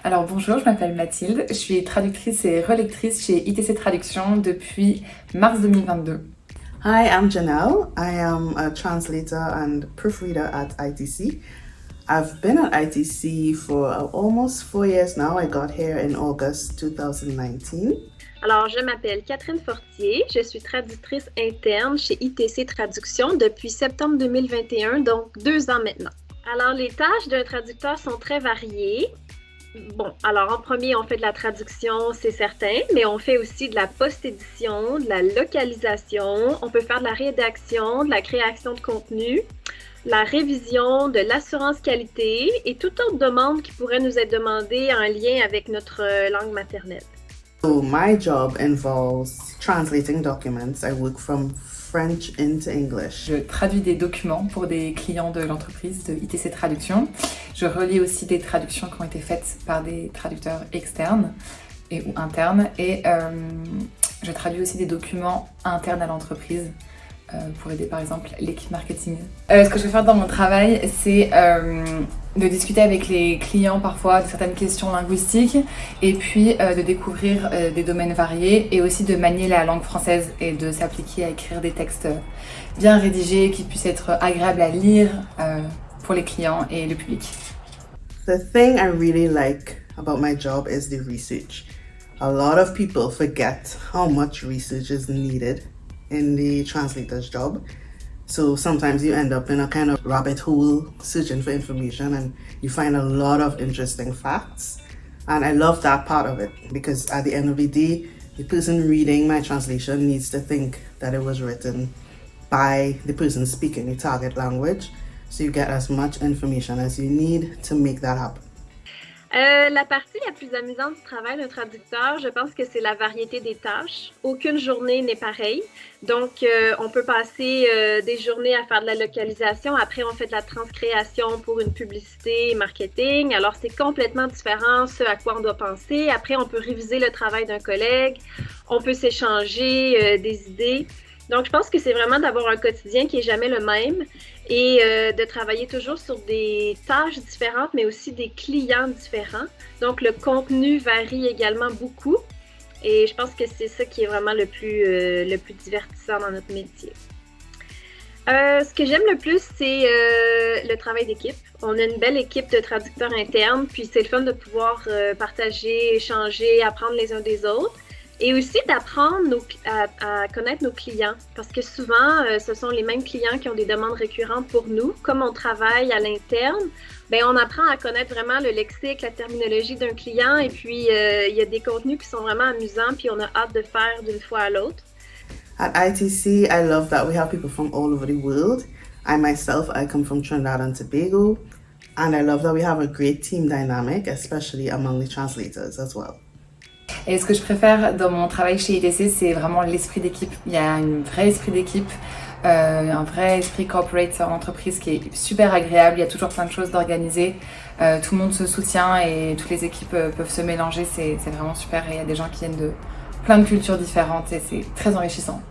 Alors bonjour, je m'appelle Mathilde, je suis traductrice et relectrice chez ITC Traduction depuis mars 2022. Hi, I'm Janelle. I am a translator and proofreader at ITC. I've been at ITC for almost 4 years now. I got here in August 2019. Alors, je m'appelle Catherine Fortier, je suis traductrice interne chez ITC Traduction depuis septembre 2021, donc 2 ans maintenant. Alors, les tâches d'un traducteur sont très variées. Bon, alors en premier, on fait de la traduction, c'est certain, mais on fait aussi de la post-édition, de la localisation, on peut faire de la rédaction, de la création de contenu, la révision, de l'assurance qualité et toute autre demande qui pourrait nous être demandée en lien avec notre langue maternelle. So my job involves translating documents. I work from French into English. Je traduis des documents pour des clients de l'entreprise de ITC Traduction. Je relis aussi des traductions qui ont été faites par des traducteurs externes ou internes. Et je traduis aussi des documents internes à l'entreprise pour aider par exemple l'équipe marketing. Ce que je vais faire dans mon travail, c'est de discuter avec les clients parfois de certaines questions linguistiques et puis de découvrir des domaines variés et aussi de manier la langue française et de s'appliquer à écrire des textes bien rédigés qui puissent être agréables à lire pour les clients et le public. The thing I really like about my job is the research. A lot of people forget how much research is needed in the translator's job. So sometimes you end up in a kind of rabbit hole searching for information and you find a lot of interesting facts. And I love that part of it because at the end of the day, the person reading my translation needs to think that it was written by the person speaking the target language. So you get as much information as you need to make that happen. La partie la plus amusante du travail d'un traducteur, je pense que c'est la variété des tâches. Aucune journée n'est pareille. Donc, on peut passer des journées à faire de la localisation. Après, on fait de la transcréation pour une publicité marketing. Alors, c'est complètement différent ce à quoi on doit penser. Après, on peut réviser le travail d'un collègue. On peut s'échanger des idées. Donc, je pense que c'est vraiment d'avoir un quotidien qui n'est jamais le même et de travailler toujours sur des tâches différentes, mais aussi des clients différents. Donc, le contenu varie également beaucoup et je pense que c'est ça qui est vraiment le plus divertissant dans notre métier. Ce que j'aime le plus, c'est le travail d'équipe. On a une belle équipe de traducteurs internes, puis c'est le fun de pouvoir partager, échanger, apprendre les uns des autres. Et aussi d'apprendre à connaître nos clients, parce que souvent, ce sont les mêmes clients qui ont des demandes récurrentes pour nous. Comme on travaille à l'interne, ben on apprend à connaître vraiment le lexique, la terminologie d'un client, et puis il y a des contenus qui sont vraiment amusants, puis on a hâte de faire d'une fois à l'autre. At ITC, I love that we have people from all over the world. I come from Trinidad and Tobago, and I love that we have a great team dynamic, especially among the translators as well. Et ce que je préfère dans mon travail chez ITC, c'est vraiment l'esprit d'équipe. Il y a un vrai esprit d'équipe, un vrai esprit corporate en entreprise qui est super agréable. Il y a toujours plein de choses d'organiser. Tout le monde se soutient et toutes les équipes peuvent se mélanger. C'est vraiment super et il y a des gens qui viennent de plein de cultures différentes et c'est très enrichissant.